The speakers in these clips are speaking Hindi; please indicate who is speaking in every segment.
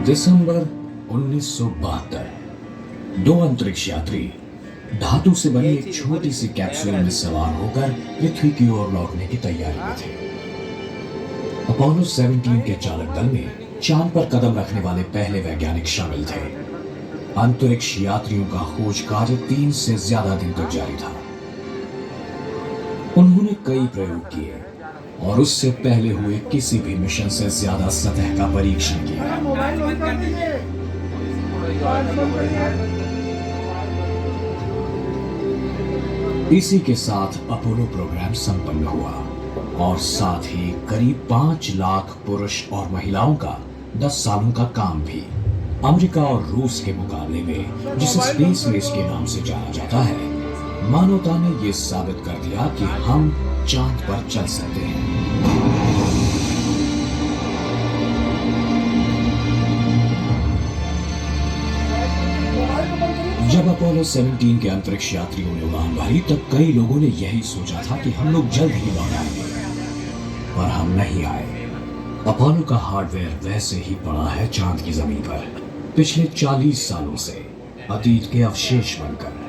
Speaker 1: दिसंबर 1972 दो अंतरिक्ष यात्री धातु से बनी एक छोटी सी कैप्सूल में सवार होकर पृथ्वी की ओर लौटने की तैयारी में थे। अपोलो 17 के चालक दल में चांद पर कदम रखने वाले पहले वैज्ञानिक शामिल थे। अंतरिक्ष यात्रियों का खोज कार्य 3 से ज्यादा दिन तक जारी था। उन्होंने कई प्रयोग किए और उससे पहले हुए किसी भी मिशन से ज्यादा सतह का परीक्षण किया। इसी के साथ अपोलो प्रोग्राम संपन्न हुआ और साथ ही करीब 5 लाख पुरुष और महिलाओं का 10 सालों का काम भी। अमेरिका और रूस के मुकाबले में, जिसे स्पेस रेस के नाम से जाना जाता है, मानवता ने यह साबित कर दिया कि हम चांद पर चल सकते हैं। जब अपोलो 17 के अंतरिक्ष यात्रियों ने उड़ान भरी तब कई लोगों ने यही सोचा था कि हम लोग जल्द ही लौट आएंगे, पर हम नहीं आए। अपोलो का हार्डवेयर वैसे ही पड़ा है चांद की जमीन पर, पिछले 40 सालों से अतीत के अवशेष बनकर।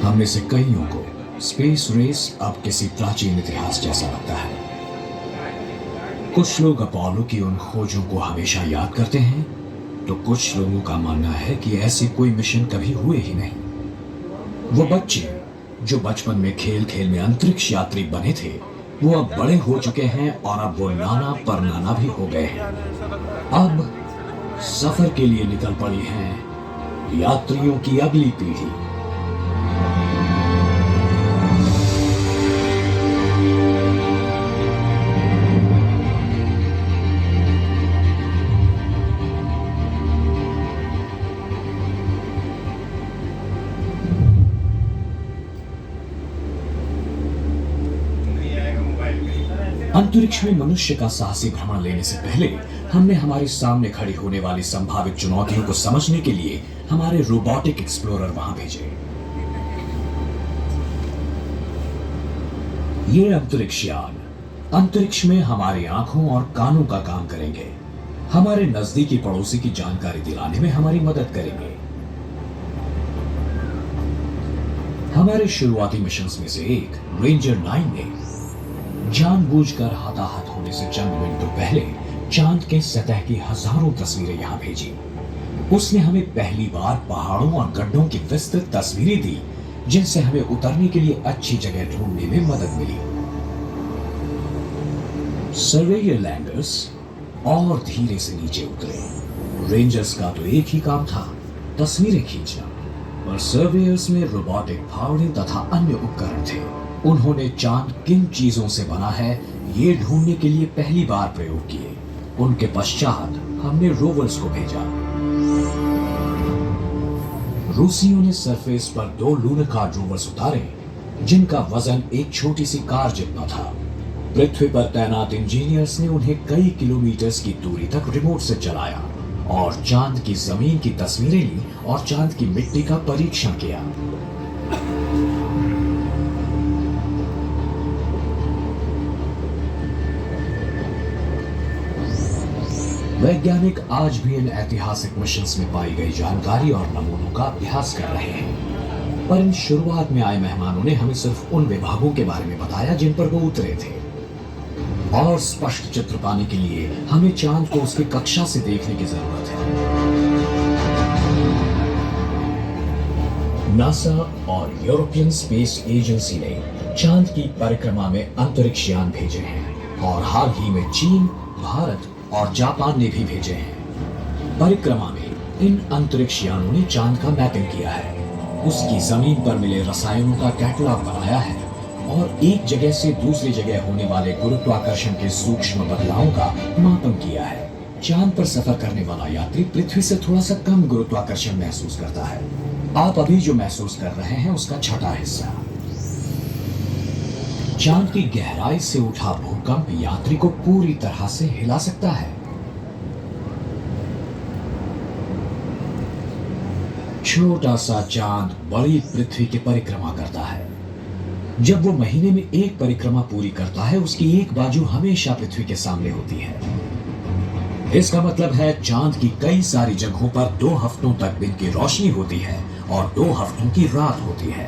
Speaker 1: हम में से कईयों को स्पेस रेस अब किसी प्राचीन इतिहास जैसा लगता है। कुछ लोग अपोलो की उन खोजों को हमेशा याद करते हैं, तो कुछ लोगों का मानना है कि ऐसे कोई मिशन कभी हुए ही नहीं। वो बच्चे जो बचपन में खेल खेल में अंतरिक्ष यात्री बने थे, वो अब बड़े हो चुके हैं और अब वो नाना परनाना भी हो गए हैं। अब सफर के लिए निकल पड़ी है यात्रियों की अगली पीढ़ी। अंतरिक्ष में मनुष्य का साहसी भ्रमण लेने से पहले हमने हमारे सामने खड़ी होने वाली संभावित चुनौतियों को समझने के लिए हमारे रोबोटिक एक्सप्लोरर वहां भेजे। ये अंतरिक्ष यान अंतरिक्ष में हमारी आंखों और कानों का काम करेंगे, हमारे नजदीकी पड़ोसी की जानकारी दिलाने में हमारी मदद करेंगे। हमारे शुरुआती मिशंस में से एक रेंजर 9 ने जानबूझकर हताहत होने से चंद मिनटों पहले चांद के सतह की हजारों तस्वीरें यहां भेजी। उसने हमें पहली बार पहाड़ों और गड्ढों की विस्तृत तस्वीरें दी, जिनसे हमें उतरने के लिए अच्छी जगह ढूंढने में मदद मिली। सर्वेयर लैंडर्स और धीरे से नीचे उतरे। रेंजर्स का तो एक ही काम था, तस्वीरें खींचना, पर सर्वेयर्स में रोबोटिक फावड़े तथा अन्य उपकरण थे। उन्होंने चांद किन चीजों से बना है ये ढूंढने के लिए पहली बार प्रयोग किए। उनके पश्चात हमने रोवर्स को भेजा। रूसियों ने सरफेस पर 2 लूनाकार रोवर्स उतारे, जिनका वजन एक छोटी सी कार जितना था। पृथ्वी पर तैनात इंजीनियर्स ने उन्हें कई किलोमीटर की दूरी तक रिमोट से चलाया और चांद की जमीन की तस्वीरें ली और चांद की मिट्टी का परीक्षण किया। वैज्ञानिक आज भी इन ऐतिहासिक मिशंस में पाई गई जानकारी और नमूनों का अभ्यास कर रहे हैं, पर इन शुरुआत में आए मेहमानों ने हमें सिर्फ उन विभागों के बारे में बताया जिन पर वो उतरे थे। और स्पष्ट चित्र पाने के लिए हमें चांद को उसकी कक्षा से देखने की जरूरत है। नासा और यूरोपियन स्पेस एजेंसी ने चांद की परिक्रमा में अंतरिक्ष यान भेजे हैं और हाल ही में चीन, भारत और जापान ने भी भेजे हैं। परिक्रमा में इन अंतरिक्ष यानों ने चांद का मैपिंग किया है, उसकी जमीन पर मिले रसायनों का कैटलॉग बनाया है और एक जगह से दूसरी जगह होने वाले गुरुत्वाकर्षण के सूक्ष्म बदलावों का मापन किया है। चांद पर सफर करने वाला यात्री पृथ्वी से थोड़ा सा कम गुरुत्वाकर्षण महसूस करता है। आप अभी जो महसूस कर रहे हैं उसका छठा हिस्सा। चांद की गहराई से उठा भूकंप यात्री को पूरी तरह से हिला सकता है। छोटा सा चांद बड़ी पृथ्वी की परिक्रमा करता है। जब वो महीने में एक परिक्रमा पूरी करता है, उसकी एक बाजू हमेशा पृथ्वी के सामने होती है। इसका मतलब है चांद की कई सारी जगहों पर 2 हफ्तों तक दिन की रोशनी होती है और 2 हफ्तों की रात होती है।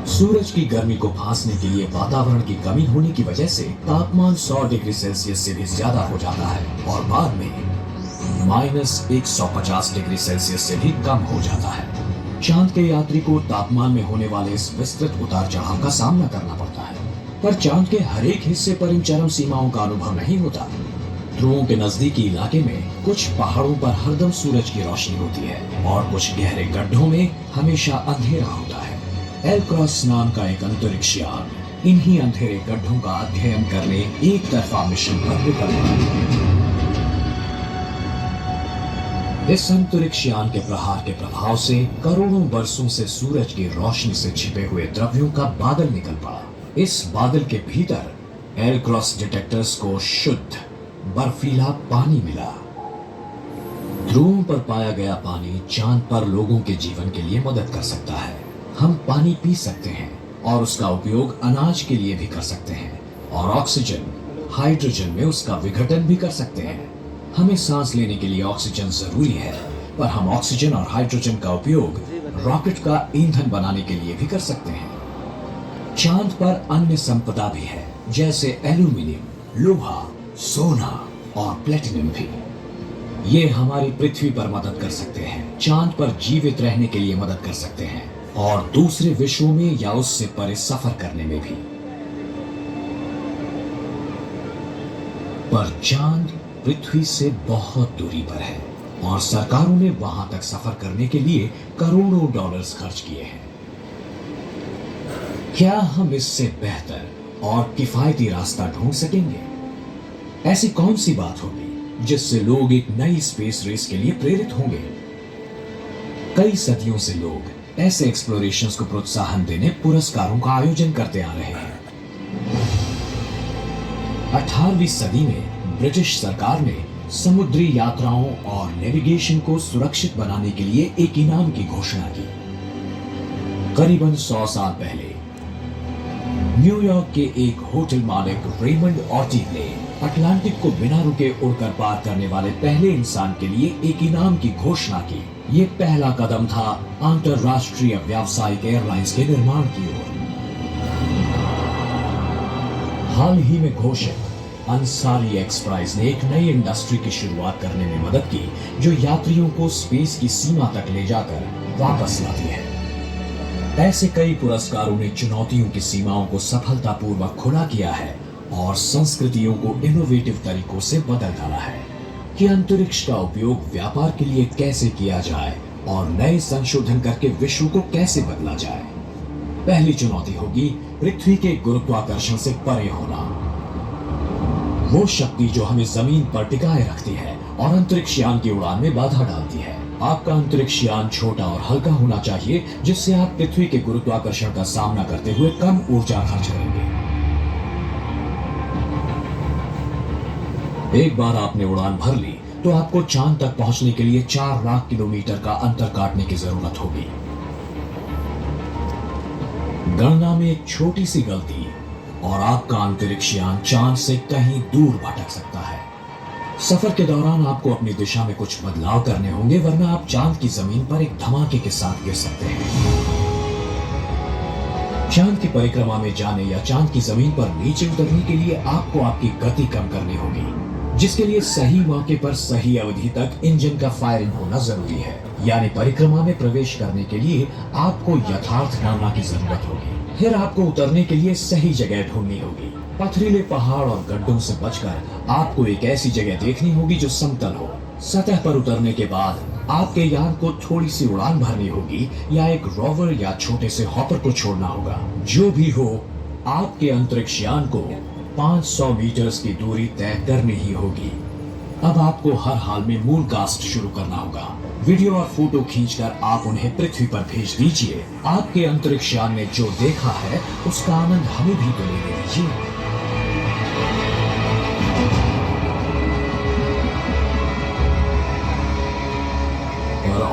Speaker 1: सूरज की गर्मी को फांसने के लिए वातावरण की कमी होने की वजह से तापमान 100 डिग्री सेल्सियस से भी ज्यादा हो जाता है और बाद में -150 डिग्री सेल्सियस से भी कम हो जाता है। चांद के यात्री को तापमान में होने वाले इस विस्तृत उतार चढ़ाव का सामना करना पड़ता है, पर चांद के हर एक हिस्से पर इन चरम सीमाओं का अनुभव नहीं होता। ध्रुवों के नजदीकी इलाके में कुछ पहाड़ों पर हरदम सूरज की रोशनी होती है और कुछ गहरे गड्ढों में हमेशा अंधेरा होता है। एलक्रॉस नाम का एक अंतरिक्ष यान इन्हीं अंधेरे गड्ढों का अध्ययन करने एक तरफा मिशन पर निकल पड़ा। इस अंतरिक्ष यान के प्रहार के प्रभाव से करोड़ों वर्षों से सूरज की रोशनी से छिपे हुए द्रव्यों का बादल निकल पड़ा। इस बादल के भीतर एलक्रॉस डिटेक्टर्स को शुद्ध बर्फीला पानी मिला। ध्रुवों पर पाया गया पानी चांद पर लोगों के जीवन के लिए मदद कर सकता है। हम पानी पी सकते हैं और उसका उपयोग अनाज के लिए भी कर सकते हैं और ऑक्सीजन, हाइड्रोजन में उसका विघटन भी कर सकते हैं। हमें सांस लेने के लिए ऑक्सीजन जरूरी है, पर हम ऑक्सीजन और हाइड्रोजन का उपयोग रॉकेट का ईंधन बनाने के लिए भी कर सकते हैं। चांद पर अन्य संपदा भी है, जैसे एल्यूमिनियम, लोहा, सोना और प्लेटिनम भी। ये हमारी पृथ्वी पर मदद कर सकते हैं, चांद पर जीवित रहने के लिए मदद कर सकते हैं और दूसरे विश्वों में या उससे परे सफर करने में भी। पर चांद पृथ्वी से बहुत दूरी पर है और सरकारों ने वहां तक सफर करने के लिए करोड़ों डॉलर्स खर्च किए हैं। क्या हम इससे बेहतर और किफायती रास्ता ढूंढ सकेंगे? ऐसी कौन सी बात होगी जिससे लोग एक नई स्पेस रेस के लिए प्रेरित होंगे? कई सदियों से लोग ऐसे एक्सप्लोरेशंस को प्रोत्साहन देने पुरस्कारों का आयोजन करते आ रहे हैं। 18वीं सदी में ब्रिटिश सरकार ने समुद्री यात्राओं और नेविगेशन को सुरक्षित बनाने के लिए एक इनाम की घोषणा की। करीबन 100 साल पहले न्यूयॉर्क के एक होटल मालिक रेमंड ऑर्टिग ने अटलांटिक को बिना रुके उड़कर पार करने वाले पहले इंसान के लिए एक इनाम की घोषणा की। ये पहला कदम था अंतरराष्ट्रीय व्यावसायिक एयरलाइंस के निर्माण की ओर। हाल ही में घोषित अंसारी एक्सप्राइज ने एक नई इंडस्ट्री की शुरुआत करने में मदद की, जो यात्रियों को स्पेस की सीमा तक ले जाकर वापस लाती है। ऐसे कई पुरस्कारों ने चुनौतियों की सीमाओं को सफलतापूर्वक खुला किया है और संस्कृतियों को इनोवेटिव तरीकों से बदल डाला है कि अंतरिक्ष का उपयोग व्यापार के लिए कैसे किया जाए और नए संशोधन करके विश्व को कैसे बदला जाए। पहली चुनौती होगी पृथ्वी के गुरुत्वाकर्षण से परे होना, वो शक्ति जो हमें जमीन पर टिकाए रखती है और अंतरिक्ष यान की उड़ान में बाधा डालती है। आपका अंतरिक्ष यान छोटा और हल्का होना चाहिए, जिससे आप पृथ्वी के गुरुत्वाकर्षण का सामना करते हुए कम ऊर्जा खर्च करेंगे। एक बार आपने उड़ान भर ली तो आपको चांद तक पहुंचने के लिए 4 लाख किलोमीटर का अंतर काटने की जरूरत होगी। गणना में एक छोटी सी गलती और आपका अंतरिक्ष यान चांद से कहीं दूर भटक सकता है। सफर के दौरान आपको अपनी दिशा में कुछ बदलाव करने होंगे, वरना आप चांद की जमीन पर एक धमाके के साथ गिर सकते हैं। चांद की परिक्रमा में जाने या चांद की जमीन पर नीचे उतरने के लिए आपको आपकी गति कम करनी होगी, जिसके लिए सही मौके पर सही अवधि तक इंजन का फायरिंग होना जरूरी है। यानी परिक्रमा में प्रवेश करने के लिए आपको यथार्थ गणना की जरूरत होगी। फिर आपको उतरने के लिए सही जगह ढूंढनी होगी। पथरीले पहाड़ और गड्ढों से बचकर आपको एक ऐसी जगह देखनी होगी जो समतल हो। सतह पर उतरने के बाद आपके यान को थोड़ी सी उड़ान भरनी होगी या एक रोवर या छोटे से हॉपर को छोड़ना होगा। जो भी हो, आपके अंतरिक्ष यान को 500 मीटर्स की दूरी तय करनी ही होगी। अब आपको हर हाल में मून कास्ट शुरू करना होगा। वीडियो और फोटो खींचकर आप उन्हें पृथ्वी पर भेज दीजिए। आपके अंतरिक्ष यान ने जो देखा है उसका आनंद हमें भी तो लेने दीजिए।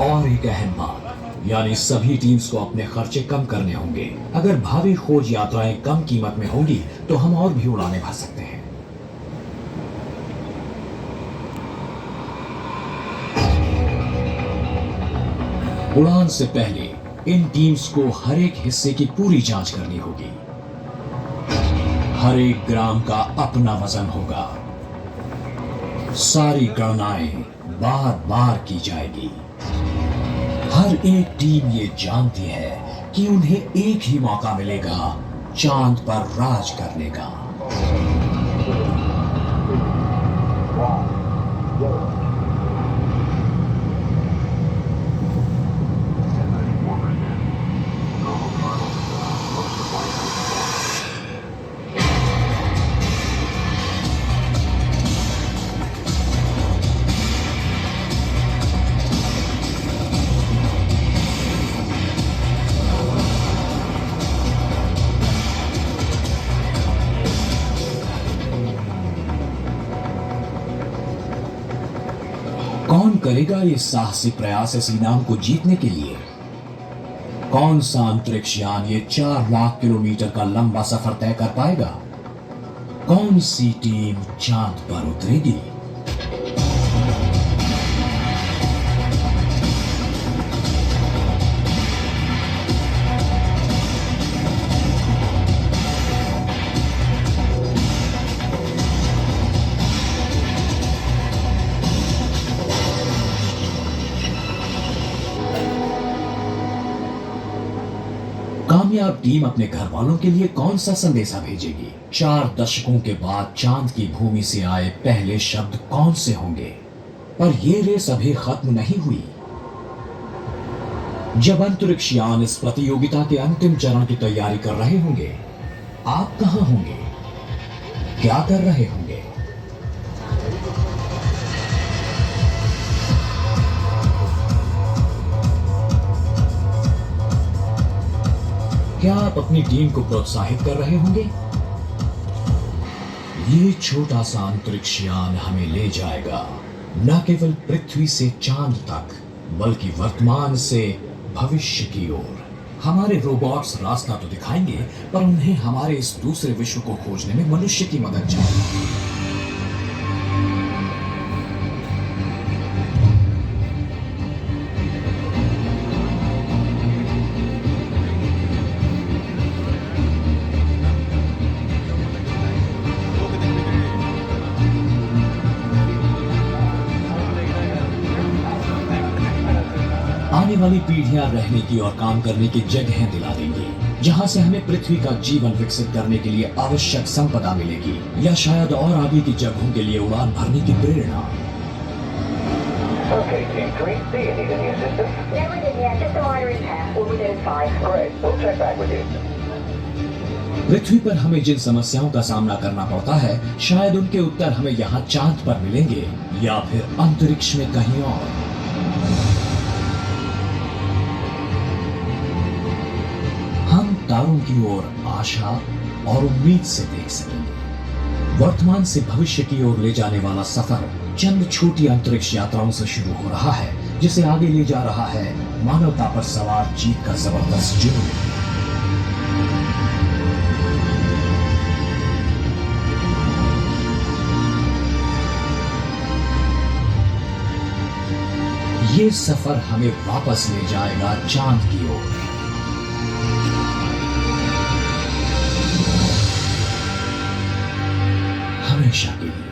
Speaker 1: और एक अहम बात, यानी सभी टीम्स को अपने खर्चे कम करने होंगे। अगर भावी खोज यात्राएं कम कीमत में होंगी तो हम और भी उड़ानें भर सकते हैं। उड़ान से पहले इन टीम्स को हर एक हिस्से की पूरी जांच करनी होगी। हर एक ग्राम का अपना वजन होगा। सारी गणनाएं बार बार की जाएगी। हर एक टीम ये जानती है कि उन्हें एक ही मौका मिलेगा चांद पर राज करने का। कौन करेगा ये साहसिक प्रयास इस इनाम को जीतने के लिए? कौन सा अंतरिक्ष यान ये 4 लाख किलोमीटर का लंबा सफर तय कर पाएगा? कौन सी टीम चांद पर उतरेगी? कामयाब टीम अपने घर वालों के लिए कौन सा संदेशा भेजेगी? 4 दशकों के बाद चांद की भूमि से आए पहले शब्द कौन से होंगे? पर यह रेस अभी खत्म नहीं हुई। जब अंतरिक्ष यान इस प्रतियोगिता के अंतिम चरण की तैयारी कर रहे होंगे, आप कहां होंगे? क्या कर रहे होंगे? क्या आप अपनी टीम को प्रोत्साहित कर रहे होंगे? ये छोटा सा अंतरिक्ष यान हमें ले जाएगा न केवल पृथ्वी से चांद तक, बल्कि वर्तमान से भविष्य की ओर। हमारे रोबोट्स रास्ता तो दिखाएंगे, पर उन्हें हमारे इस दूसरे विश्व को खोजने में मनुष्य की मदद चाहिए। आने वाली पीढ़ियां रहने की और काम करने की जगहें दिला देंगी, जहां से हमें पृथ्वी का जीवन विकसित करने के लिए आवश्यक संपदा मिलेगी, या शायद और आगे की जगहों के लिए उड़ान भरने की प्रेरणा।
Speaker 2: Okay, Team 3, do you need any assistance?
Speaker 3: Never did yet, just a minor repair. We're within 5.
Speaker 2: Great, we'll check back with you.
Speaker 1: पृथ्वी पर हमें जिन समस्याओं का सामना करना पड़ता है, शायद उनके उत्तर हमें यहाँ चांद पर मिलेंगे या फिर अंतरिक्ष में कहीं और। हम तारों की ओर आशा और उम्मीद से देख सकेंगे। वर्तमान से भविष्य की ओर ले जाने वाला सफर चंद छोटी अंतरिक्ष यात्राओं से शुरू हो रहा है, जिसे आगे ले जा रहा है मानवता पर सवार जीत का जबरदस्त जुनून। ये सफर हमें वापस ले जाएगा चांद की ओर। हमेशा के लिए।